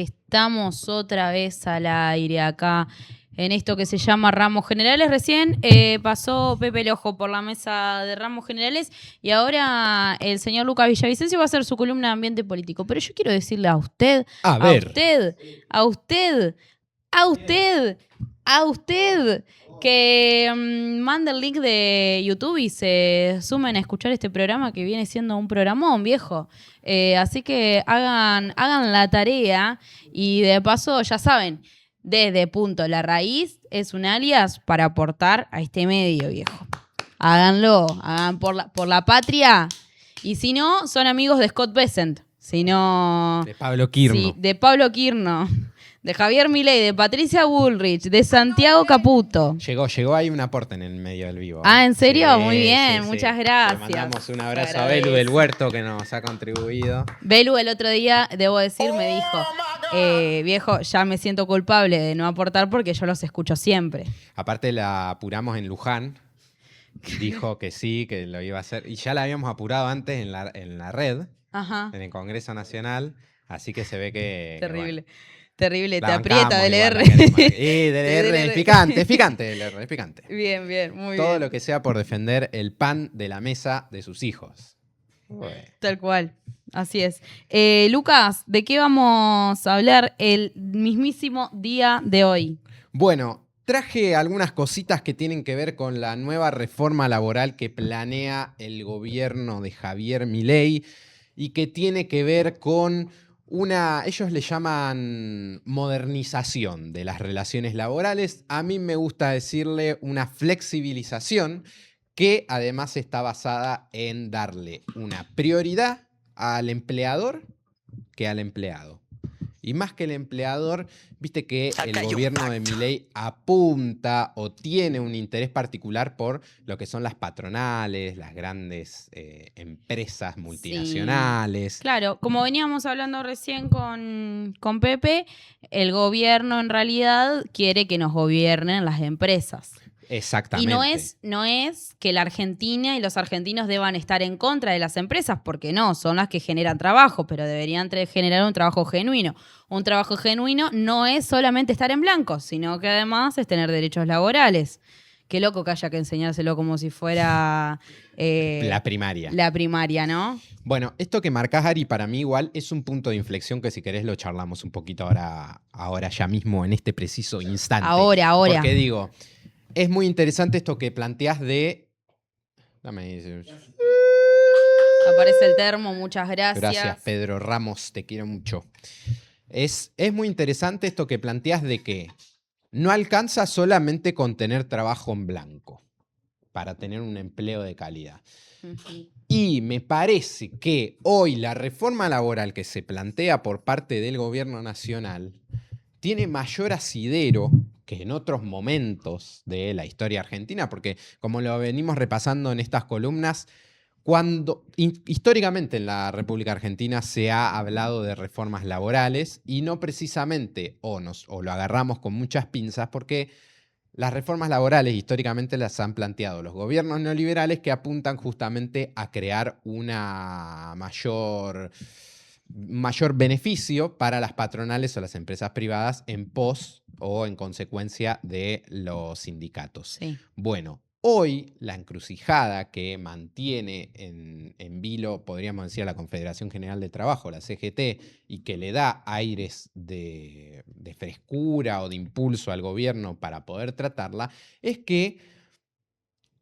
Estamos otra vez al aire acá en esto que se llama Ramos Generales. Recién pasó Pepe el Ojo por la mesa de Ramos Generales y ahora el señor Lucas Villavicencio va a hacer su columna de ambiente político. Pero yo quiero decirle a usted, a usted, que mande el link de YouTube y se sumen a escuchar este programa que viene siendo un programón, viejo. Así que hagan la tarea y de paso, ya saben, desde Punto La Raíz es un alias para aportar a este medio, viejo. Háganlo, hagan por la patria. Y si no, son amigos de Scott Bessent. Si no... De Pablo Quirno. Sí, de Pablo Quirno. De Javier Milei, de Patricia Bullrich, de Santiago Caputo. Llegó ahí un aporte en el medio del vivo. Ah, ¿en serio? Sí, muy bien, sí, muchas sí. gracias. Le mandamos un abrazo a Belu del Huerto que nos ha contribuido. Belu el otro día, debo decir, me dijo, viejo, ya me siento culpable de no aportar porque yo los escucho siempre. Aparte la apuramos en Luján. Dijo que sí, que lo iba a hacer. Y ya la habíamos apurado antes en la red, Ajá. en el Congreso Nacional. Así que se ve que... Terrible. Que, bueno, terrible, te la aprieta bancamos igual, DLR. la queremos. DLR es picante, DLR es picante. Bien, muy bien. Todo lo que sea por defender el pan de la mesa de sus hijos. Bueno. Tal cual, así es. Lucas, ¿de qué vamos a hablar el mismísimo día de hoy? Bueno, traje algunas cositas que tienen que ver con la nueva reforma laboral que planea el gobierno de Javier Milei y que tiene que ver con ellos le llaman modernización de las relaciones laborales. A mí me gusta decirle una flexibilización que además está basada en darle una prioridad al empleador que al empleado. Y más que el empleador, viste que el gobierno de Milei apunta o tiene un interés particular por lo que son las patronales, las grandes empresas multinacionales. Sí. Claro, como veníamos hablando recién con Pepe, el gobierno en realidad quiere que nos gobiernen las empresas. Exactamente. Y no es que la Argentina y los argentinos deban estar en contra de las empresas, porque no, son las que generan trabajo, pero deberían generar un trabajo genuino. Un trabajo genuino no es solamente estar en blanco, sino que además es tener derechos laborales. Qué loco que haya que enseñárselo como si fuera... la primaria. La primaria, ¿no? Bueno, esto que marcás, Ari, para mí igual es un punto de inflexión que si querés lo charlamos un poquito ahora ya mismo, en este preciso instante. Ahora. Porque digo... Es muy interesante esto que planteás de... Aparece el termo, muchas gracias. Gracias, Pedro Ramos, te quiero mucho. Es muy interesante esto que planteás de que no alcanza solamente con tener trabajo en blanco para tener un empleo de calidad. Uh-huh. Y me parece que hoy la reforma laboral que se plantea por parte del gobierno nacional tiene mayor asidero que en otros momentos de la historia argentina, porque como lo venimos repasando en estas columnas, históricamente en la República Argentina se ha hablado de reformas laborales y no precisamente, o lo agarramos con muchas pinzas, porque las reformas laborales históricamente las han planteado los gobiernos neoliberales que apuntan justamente a crear una mayor beneficio para las patronales o las empresas privadas en pos o en consecuencia de los sindicatos. Sí. Bueno, hoy la encrucijada que mantiene en vilo, podríamos decir, la Confederación General de Trabajo, la CGT, y que le da aires de frescura o de impulso al gobierno para poder tratarla, es que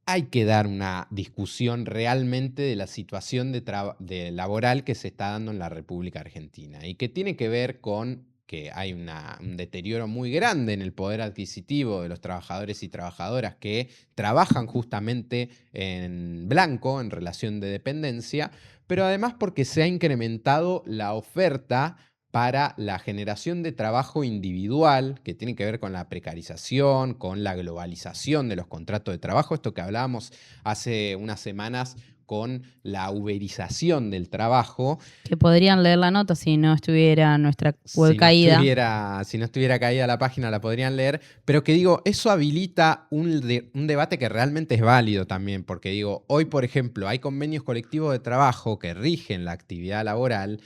hay que dar una discusión realmente de la situación de laboral que se está dando en la República Argentina y que tiene que ver con que hay un deterioro muy grande en el poder adquisitivo de los trabajadores y trabajadoras que trabajan justamente en blanco, en relación de dependencia, pero además porque se ha incrementado la oferta para la generación de trabajo individual, que tiene que ver con la precarización, con la globalización de los contratos de trabajo, esto que hablábamos hace unas semanas con la uberización del trabajo. Que podrían leer la nota si no estuviera nuestra web caída. Si no estuviera caída la página la podrían leer, pero que digo, eso habilita un debate que realmente es válido también, porque digo, hoy por ejemplo hay convenios colectivos de trabajo que rigen la actividad laboral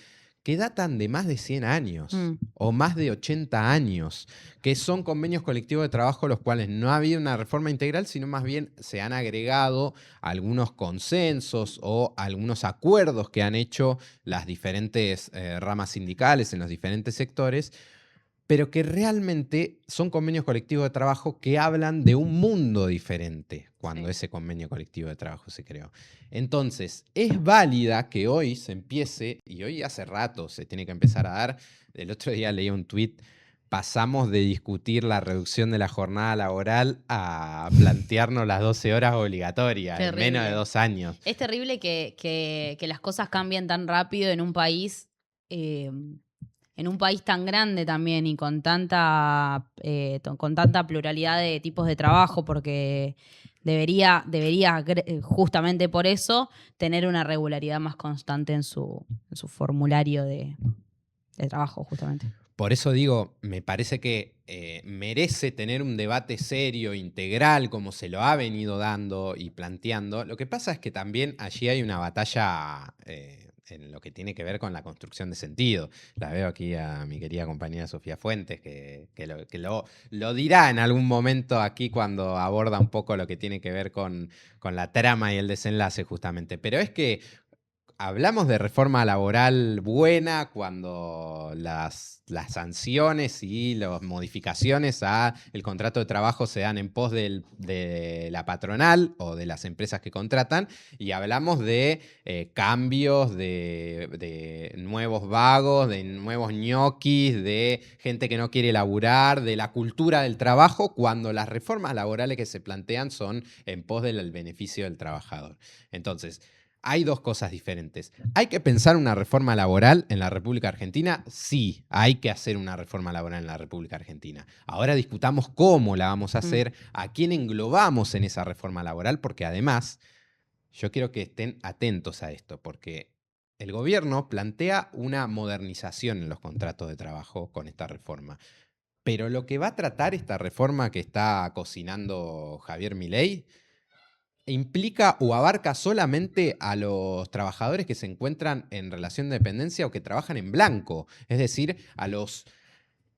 que datan de más de 100 años Mm. o más de 80 años, que son convenios colectivos de trabajo los cuales no ha habido una reforma integral, sino más bien se han agregado algunos consensos o algunos acuerdos que han hecho las diferentes ramas sindicales en los diferentes sectores, pero que realmente son convenios colectivos de trabajo que hablan de un mundo diferente cuando Sí. ese convenio colectivo de trabajo se creó. Entonces, es válida que hoy se empiece, y hoy hace rato se tiene que empezar a dar, el otro día leí un tuit, pasamos de discutir la reducción de la jornada laboral a plantearnos las 12 horas obligatorias en menos de Terrible. 2 años. Es terrible que las cosas cambien tan rápido en un país, tan grande también y con tanta pluralidad de tipos de trabajo, porque debería justamente por eso tener una regularidad más constante en su formulario de trabajo, justamente. Por eso digo, me parece que merece tener un debate serio, integral, como se lo ha venido dando y planteando. Lo que pasa es que también allí hay una batalla en lo que tiene que ver con la construcción de sentido. La veo aquí a mi querida compañera Sofía Fuentes, que lo dirá en algún momento aquí cuando aborda un poco lo que tiene que ver con la trama y el desenlace justamente. Pero es que hablamos de reforma laboral buena cuando las sanciones y las modificaciones al contrato de trabajo se dan en pos de la patronal o de las empresas que contratan, y hablamos de cambios, de nuevos vagos, de nuevos ñoquis, de gente que no quiere laburar, de la cultura del trabajo, cuando las reformas laborales que se plantean son en pos del beneficio del trabajador. Entonces, hay dos cosas diferentes. ¿Hay que pensar una reforma laboral en la República Argentina? Sí, hay que hacer una reforma laboral en la República Argentina. Ahora discutamos cómo la vamos a hacer, a quién englobamos en esa reforma laboral, porque además yo quiero que estén atentos a esto, porque el gobierno plantea una modernización en los contratos de trabajo con esta reforma. Pero lo que va a tratar esta reforma que está cocinando Javier Milei implica o abarca solamente a los trabajadores que se encuentran en relación de dependencia o que trabajan en blanco. Es decir,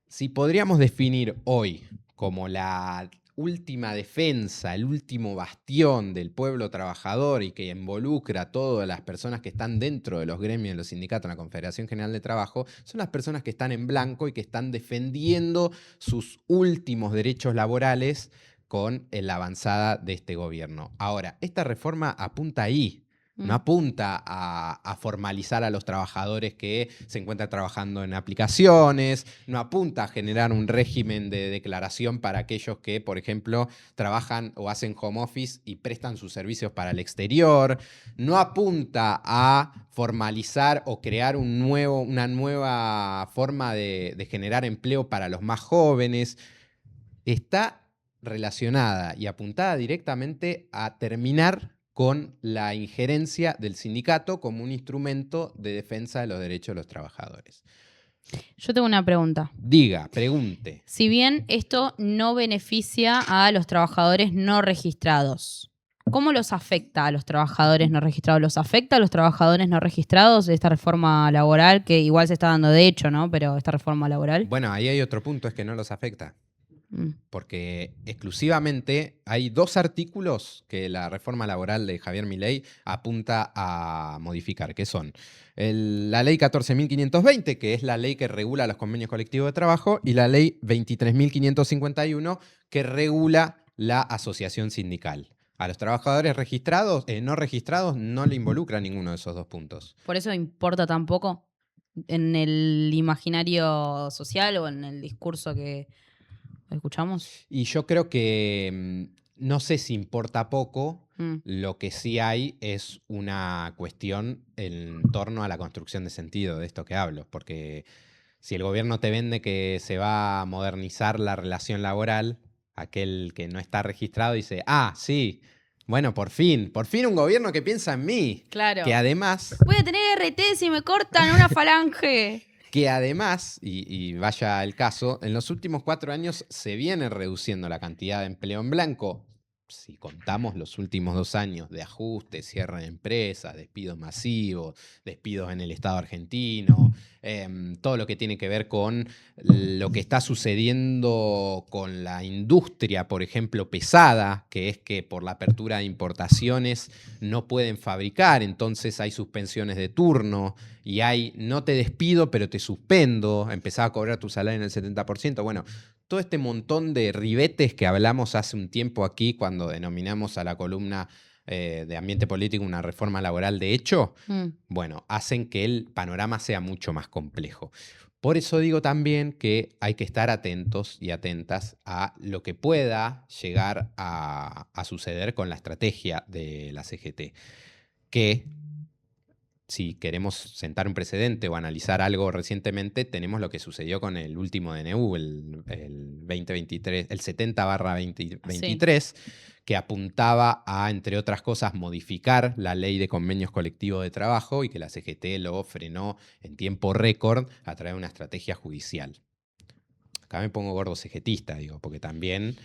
si podríamos definir hoy como la última defensa, el último bastión del pueblo trabajador y que involucra a todas las personas que están dentro de los gremios, de los sindicatos, en la Confederación General de Trabajo, son las personas que están en blanco y que están defendiendo sus últimos derechos laborales con la avanzada de este gobierno. Ahora, esta reforma apunta ahí. No apunta a formalizar a los trabajadores que se encuentran trabajando en aplicaciones, no apunta a generar un régimen de declaración para aquellos que, por ejemplo, trabajan o hacen home office y prestan sus servicios para el exterior, no apunta a formalizar o crear una nueva forma de generar empleo para los más jóvenes. Está relacionada y apuntada directamente a terminar con la injerencia del sindicato como un instrumento de defensa de los derechos de los trabajadores. Yo tengo una pregunta. Diga, pregunte. Si bien esto no beneficia a los trabajadores no registrados, ¿cómo los afecta a los trabajadores no registrados? ¿Los afecta a los trabajadores no registrados esta reforma laboral, que igual se está dando de hecho, ¿no? Pero esta reforma laboral. Bueno, ahí hay otro punto, es que no los afecta. Porque exclusivamente hay 2 artículos que la reforma laboral de Javier Milei apunta a modificar, que son la ley 14.520, que es la ley que regula los convenios colectivos de trabajo, y la ley 23.551, que regula la asociación sindical. A los trabajadores registrados, no registrados, no le involucra ninguno de esos 2 puntos. ¿Por eso importa tan poco en el imaginario social o en el discurso que escuchamos? Y yo creo que no sé si importa poco. Lo que sí hay es una cuestión en torno a la construcción de sentido de esto que hablo, porque si el gobierno te vende que se va a modernizar la relación laboral, aquel que no está registrado dice, sí, bueno, por fin un gobierno que piensa en mí. Claro. Que además... Voy a tener RT si me cortan una falange. Que además, y vaya el caso, en los últimos 4 años se viene reduciendo la cantidad de empleo en blanco si contamos los últimos 2 años de ajustes, cierre de empresas, despidos masivos, despidos en el Estado argentino, todo lo que tiene que ver con lo que está sucediendo con la industria, por ejemplo, pesada, que es que por la apertura de importaciones no pueden fabricar, entonces hay suspensiones de turno y hay no te despido, pero te suspendo, empezás a cobrar tu salario en el 70%. Bueno, todo este montón de ribetes que hablamos hace un tiempo aquí cuando denominamos a la columna de ambiente político una reforma laboral de hecho, bueno, hacen que el panorama sea mucho más complejo. Por eso digo también que hay que estar atentos y atentas a lo que pueda llegar a suceder con la estrategia de la CGT, que si queremos sentar un precedente o analizar algo recientemente, tenemos lo que sucedió con el último DNU, el 2023, el 70/2023, que apuntaba a, entre otras cosas, modificar la ley de convenios colectivos de trabajo y que la CGT lo frenó en tiempo récord a través de una estrategia judicial. Acá me pongo gordo CGTista, digo, porque también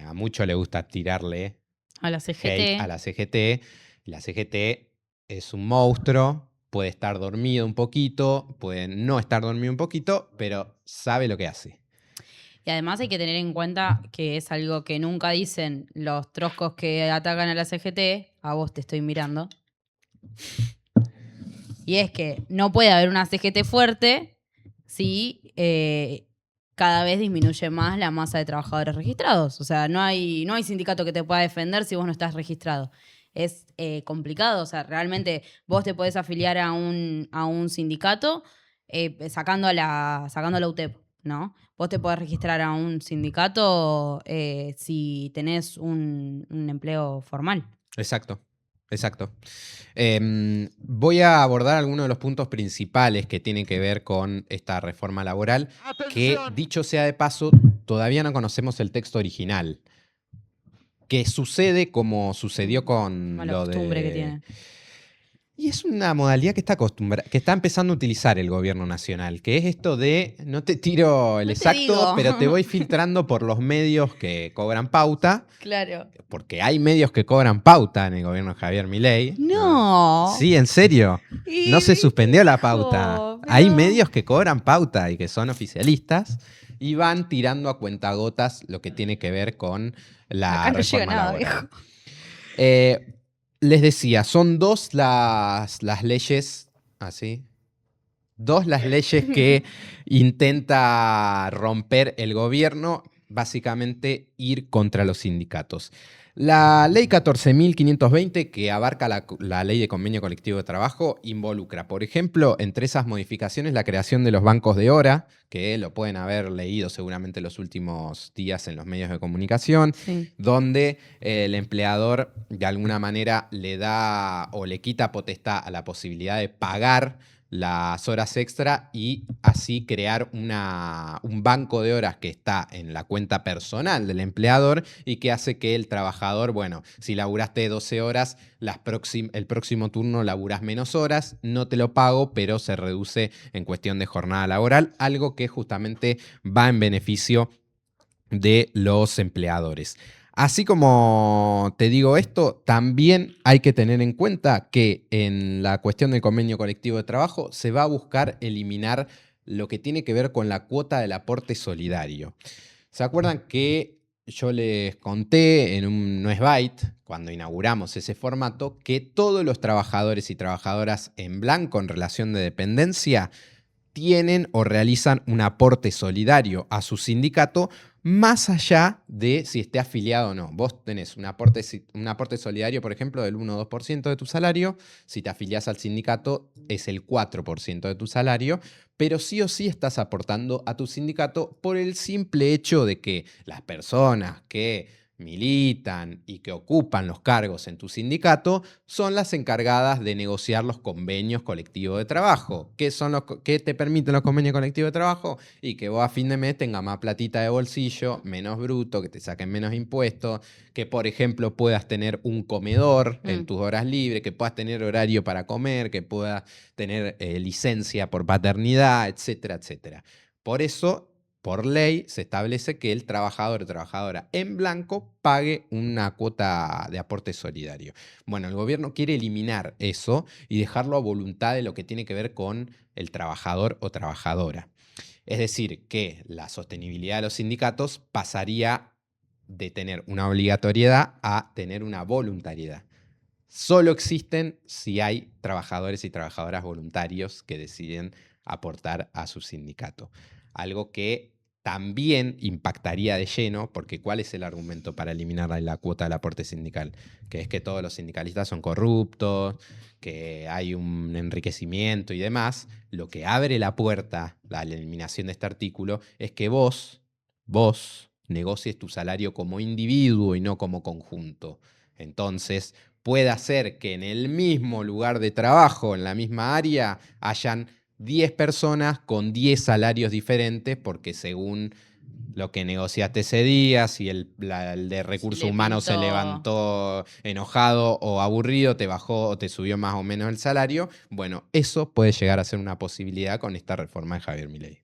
a mucho le gusta tirarle a la CGT. A la CGT. La CGT es un monstruo, puede estar dormido un poquito, puede no estar dormido un poquito, pero sabe lo que hace. Y además hay que tener en cuenta que es algo que nunca dicen los troscos que atacan a la CGT, a vos te estoy mirando. Y es que no puede haber una CGT fuerte si cada vez disminuye más la masa de trabajadores registrados. O sea, no hay sindicato que te pueda defender si vos no estás registrado. Es complicado, o sea, realmente vos te podés afiliar a un sindicato sacando la UTEP, ¿no? Vos te podés registrar a un sindicato si tenés un empleo formal. Exacto. Voy a abordar algunos de los puntos principales que tienen que ver con esta reforma laboral, que dicho sea de paso, todavía no conocemos el texto original. Que sucede como sucedió con Mala lo costumbre de... que tiene. Y es una modalidad que está empezando a utilizar el gobierno nacional, que es esto de no te tiro el exacto, pero te voy filtrando por los medios que cobran pauta. Claro. Porque hay medios que cobran pauta en el gobierno de Javier Milei. No. Sí, en serio. No se suspendió la pauta. Pero... Hay medios que cobran pauta y que son oficialistas y van tirando a cuentagotas lo que tiene que ver con la Acá no reforma llega nada, laboral. Les decía, son dos las leyes, así, dos las leyes que intenta romper el gobierno, básicamente ir contra los sindicatos. La ley 14.520, que abarca la ley de convenio colectivo de trabajo, involucra, por ejemplo, entre esas modificaciones, la creación de los bancos de hora, que lo pueden haber leído seguramente los últimos días en los medios de comunicación, sí, donde el empleador de alguna manera le da o le quita potestad a la posibilidad de pagar las horas extra y así crear un banco de horas que está en la cuenta personal del empleador y que hace que el trabajador, bueno, si laburaste 12 horas, el próximo turno laburás menos horas, no te lo pago, pero se reduce en cuestión de jornada laboral, algo que justamente va en beneficio de los empleadores. Así como te digo esto, también hay que tener en cuenta que en la cuestión del convenio colectivo de trabajo se va a buscar eliminar lo que tiene que ver con la cuota del aporte solidario. ¿Se acuerdan que yo les conté en un No es Byte, cuando inauguramos ese formato, que todos los trabajadores y trabajadoras en blanco en relación de dependencia tienen o realizan un aporte solidario a su sindicato más allá de si esté afiliado o no? Vos tenés un aporte solidario, por ejemplo, del 1 o 2% de tu salario. Si te afiliás al sindicato, es el 4% de tu salario. Pero sí o sí estás aportando a tu sindicato por el simple hecho de que las personas que militan y que ocupan los cargos en tu sindicato son las encargadas de negociar los convenios colectivos de trabajo. ¿Qué te permiten los convenios colectivos de trabajo? Y que vos a fin de mes tengas más platita de bolsillo, menos bruto, que te saquen menos impuestos, que por ejemplo puedas tener un comedor en tus horas libres, que puedas tener horario para comer, que puedas tener licencia por paternidad, etcétera, etcétera. Por eso por ley se establece que el trabajador o trabajadora en blanco pague una cuota de aporte solidario. Bueno, el gobierno quiere eliminar eso y dejarlo a voluntad de lo que tiene que ver con el trabajador o trabajadora. Es decir, que la sostenibilidad de los sindicatos pasaría de tener una obligatoriedad a tener una voluntariedad. Solo existen si hay trabajadores y trabajadoras voluntarios que deciden aportar a su sindicato. Algo que también impactaría de lleno, porque ¿cuál es el argumento para eliminar la cuota del aporte sindical? Que es que todos los sindicalistas son corruptos, que hay un enriquecimiento y demás. Lo que abre la puerta a la eliminación de este artículo es que vos negocies tu salario como individuo y no como conjunto. Entonces, puede hacer que en el mismo lugar de trabajo, en la misma área, hayan 10 personas con 10 salarios diferentes, porque según lo que negociaste ese día, si el de recursos humanos se levantó enojado o aburrido, te bajó o te subió más o menos el salario. Bueno, eso puede llegar a ser una posibilidad con esta reforma de Javier Milei.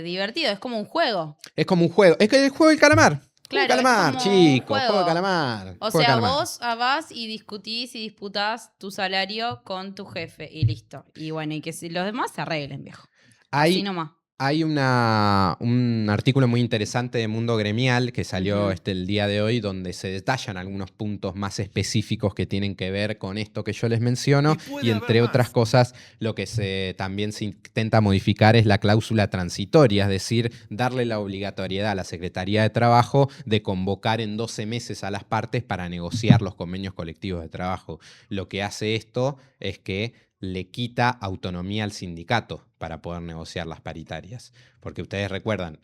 Divertido, es como un juego. Es como un juego. Es que el juego del calamar. Claro, calamar, es como chicos, un juego de calamar. O sea, vos vas y discutís y disputás tu salario con tu jefe y listo. Y bueno, y que si los demás se arreglen, viejo. Así nomás. Hay un artículo muy interesante de Mundo Gremial que salió el día de hoy, donde se detallan algunos puntos más específicos que tienen que ver con esto que yo les menciono, y entre otras cosas lo que también se intenta modificar es la cláusula transitoria, es decir, darle la obligatoriedad a la Secretaría de Trabajo de convocar en 12 meses a las partes para negociar los convenios colectivos de trabajo. Lo que hace esto es que le quita autonomía al sindicato para poder negociar las paritarias. Porque ustedes recuerdan,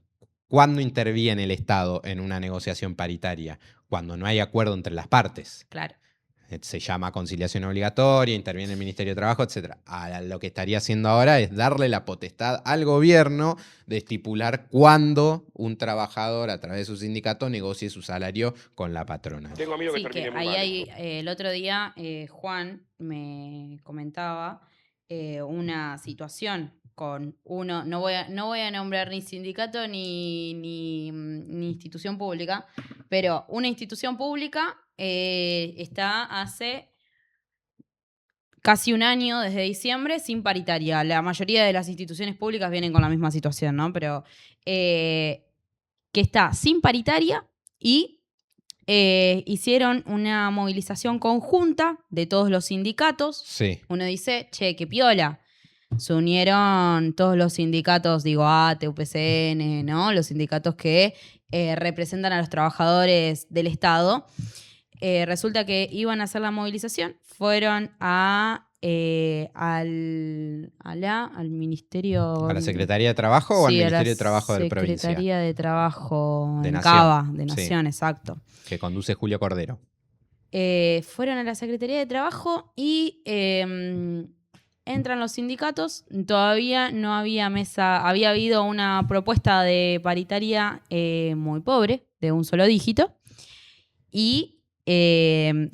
¿cuándo interviene el Estado en una negociación paritaria? Cuando no hay acuerdo entre las partes. Claro. Se llama conciliación obligatoria, interviene el Ministerio de Trabajo, etc. Lo que estaría haciendo ahora es darle la potestad al gobierno de estipular cuándo un trabajador a través de su sindicato negocie su salario con la patronal. Tengo miedo que termine muy mal. El otro día Juan me comentaba una situación con uno, no voy a nombrar ni sindicato ni institución pública, pero una institución pública está hace casi un año, desde diciembre, sin paritaria. La mayoría de las instituciones públicas vienen con la misma situación, ¿no? Pero que está sin paritaria y hicieron una movilización conjunta de todos los sindicatos. Sí. Uno dice, che, qué piola. Se unieron todos los sindicatos, digo, ATE, UPCN, ¿no? Los sindicatos que representan a los trabajadores del Estado. Resulta que iban a hacer la movilización, fueron al Ministerio... ¿A la Secretaría de Trabajo o al Ministerio de Trabajo de la provincia? Secretaría de Trabajo de en Nación. Cava, de Nación, sí. Exacto. Que conduce Julio Cordero. Fueron a la Secretaría de Trabajo y entran los sindicatos. Todavía no había mesa, había habido una propuesta de paritaria muy pobre, de un solo dígito. Y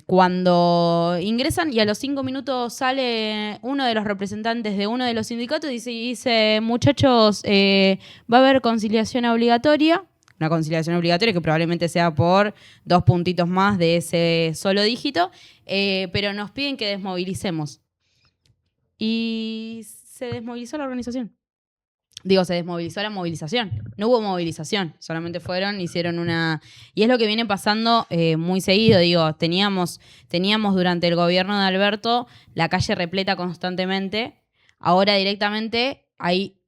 cuando ingresan y a los 5 minutos sale uno de los representantes de uno de los sindicatos y dice muchachos, va a haber conciliación obligatoria. Una conciliación obligatoria que probablemente sea por 2 puntitos más de ese solo dígito, pero nos piden que desmovilicemos. Y se desmovilizó la organización. Se desmovilizó la movilización. No hubo movilización, solamente fueron, hicieron una... Y es lo que viene pasando muy seguido. Teníamos durante el gobierno de Alberto la calle repleta constantemente. Ahora directamente hay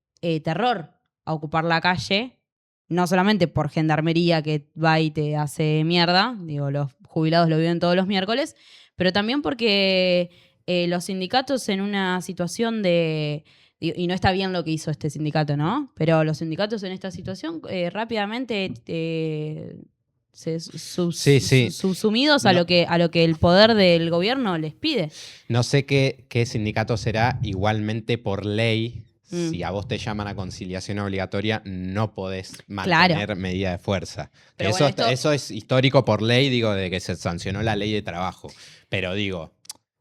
terror a ocupar la calle, no solamente por gendarmería que va y te hace mierda, los jubilados lo viven todos los miércoles, pero también porque los sindicatos en una situación de... Y no está bien lo que hizo este sindicato, ¿no? Pero los sindicatos en esta situación rápidamente subsumidos a lo que el poder del gobierno les pide. No sé qué sindicato será, igualmente por ley. Si a vos te llaman a conciliación obligatoria, no podés mantener medida de fuerza. Pero eso es histórico por ley, de que se sancionó la ley de trabajo. Pero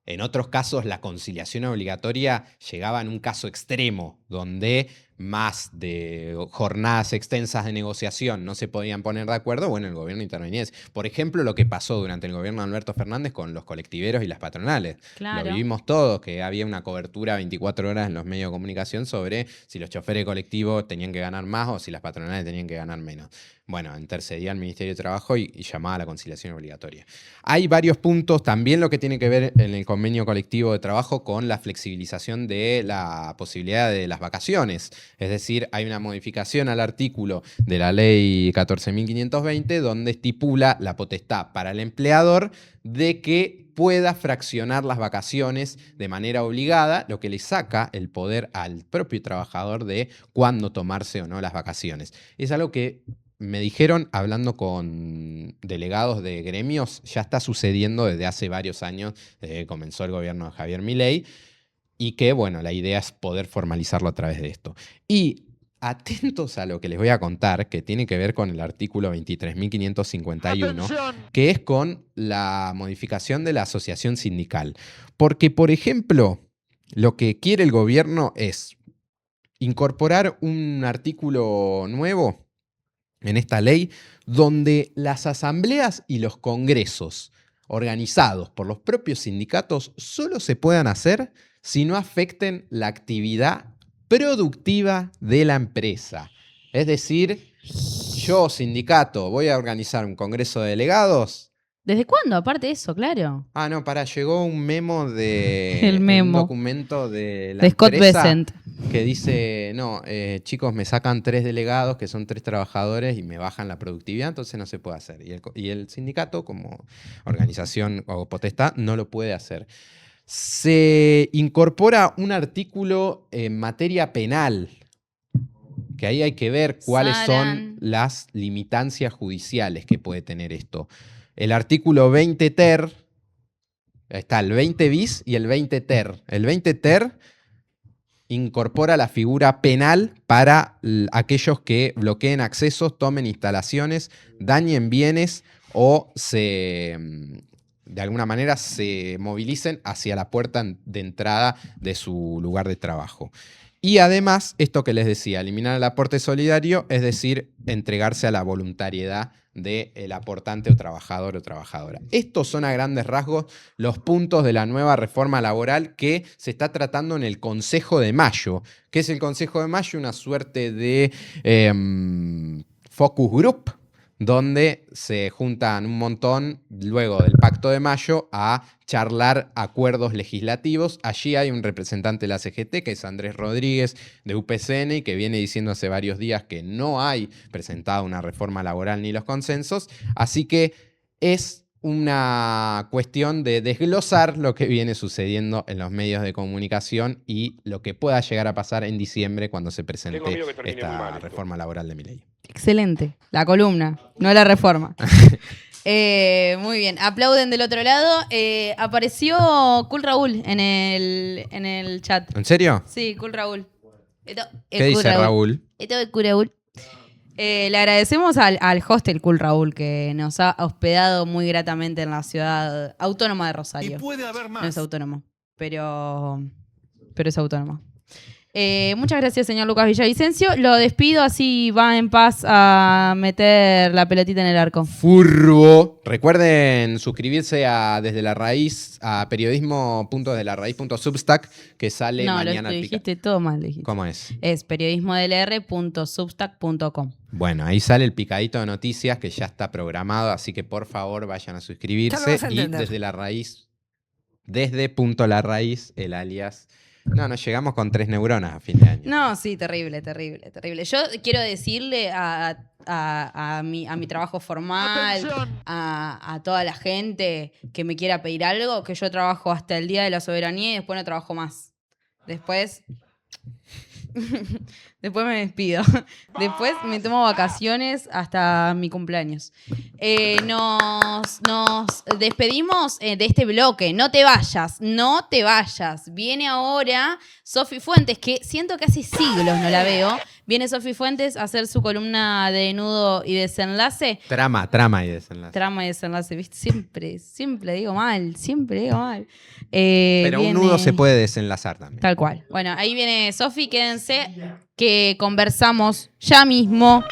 en otros casos la conciliación obligatoria llegaba en un caso extremo, donde más de jornadas extensas de negociación no se podían poner de acuerdo, bueno, el gobierno intervenía. Por ejemplo, lo que pasó durante el gobierno de Alberto Fernández con los colectiveros y las patronales. Claro. Lo vivimos todos, que había una cobertura 24 horas en los medios de comunicación sobre si los choferes colectivos tenían que ganar más o si las patronales tenían que ganar menos. Bueno, intercedía el Ministerio de Trabajo y llamaba a la conciliación obligatoria. Hay varios puntos, también lo que tiene que ver en el convenio colectivo de trabajo con la flexibilización de la posibilidad de las vacaciones. Es decir, hay una modificación al artículo de la ley 14.520 donde estipula la potestad para el empleador de que pueda fraccionar las vacaciones de manera obligada, lo que le saca el poder al propio trabajador de cuándo tomarse o no las vacaciones. Es algo que me dijeron, hablando con delegados de gremios, ya está sucediendo desde hace varios años, desde que comenzó el gobierno de Javier Milei, y que, bueno, la idea es poder formalizarlo a través de esto. Y atentos a lo que les voy a contar, que tiene que ver con el artículo 23.551, que es con la modificación de la asociación sindical. Porque, por ejemplo, lo que quiere el gobierno es incorporar un artículo nuevo en esta ley donde las asambleas y los congresos organizados por los propios sindicatos solo se puedan hacer si no afecten la actividad productiva de la empresa. Es decir, yo, sindicato, voy a organizar un congreso de delegados. ¿Desde cuándo? Aparte de eso, claro. Ah, no, llegó un memo de El memo. un documento de la De Scott empresa Bessent. que dice, no, chicos, me sacan 3 delegados, que son 3 trabajadores, y me bajan la productividad, entonces no se puede hacer. Y el sindicato, como organización o potestad, no lo puede hacer. Se incorpora un artículo en materia penal, que ahí hay que ver cuáles son las limitancias judiciales que puede tener esto. El artículo 20 ter, está el 20 bis y el 20 ter. El 20 ter incorpora la figura penal para aquellos que bloqueen accesos, tomen instalaciones, dañen bienes o de alguna manera se movilicen hacia la puerta de entrada de su lugar de trabajo. Y además, esto que les decía, eliminar el aporte solidario, es decir, entregarse a la voluntariedad del aportante o trabajador o trabajadora. Estos son a grandes rasgos los puntos de la nueva reforma laboral que se está tratando en el Consejo de Mayo. ¿Qué es el Consejo de Mayo? Una suerte de focus group, donde se juntan un montón, luego del Pacto de Mayo, a charlar acuerdos legislativos. Allí hay un representante de la CGT, que es Andrés Rodríguez, de UPCN, y que viene diciendo hace varios días que no hay presentado una reforma laboral ni los consensos. Así que es una cuestión de desglosar lo que viene sucediendo en los medios de comunicación y lo que pueda llegar a pasar en diciembre cuando se presente esta reforma laboral de Milei. Excelente. La columna, no la reforma. Muy bien. Aplauden del otro lado. Apareció Cool Raúl en el chat. ¿En serio? Sí, Cool Raúl. ¿Qué dice Raúl? Esto es Cool Raúl. Le agradecemos al hostel Cool Raúl, que nos ha hospedado muy gratamente en la ciudad autónoma de Rosario. Y puede haber más. No es autónomo, pero es autónomo. Muchas gracias, señor Lucas Villavicencio. Lo despido, así va en paz a meter la pelotita en el arco. Furbo. Recuerden suscribirse a Desde la Raíz, a periodismo.desdelarraíz.substack, que sale mañana. No, lo dijiste todo mal. Dijiste. ¿Cómo es? Es periodismodlr.substack.com. Bueno, ahí sale el picadito de noticias que ya está programado, así que por favor vayan a suscribirse. Y Desde la Raíz, desde.larraíz, el alias. No, nos llegamos con 3 neuronas a fin de año. No, sí, terrible. Yo quiero decirle a mi trabajo formal, a toda la gente que me quiera pedir algo, que yo trabajo hasta el Día de la Soberanía y después no trabajo más. Después me despido. Después me tomo vacaciones hasta mi cumpleaños. Nos despedimos de este bloque. No te vayas. Viene ahora Sofi Fuentes, que siento que hace siglos no la veo, Viene Sofi Fuentes a hacer su columna de nudo y desenlace. Trama y desenlace. Trama y desenlace, ¿viste? Siempre digo mal. Pero un nudo se puede desenlazar también. Tal cual. Bueno, ahí viene Sofi, quédense que conversamos ya mismo.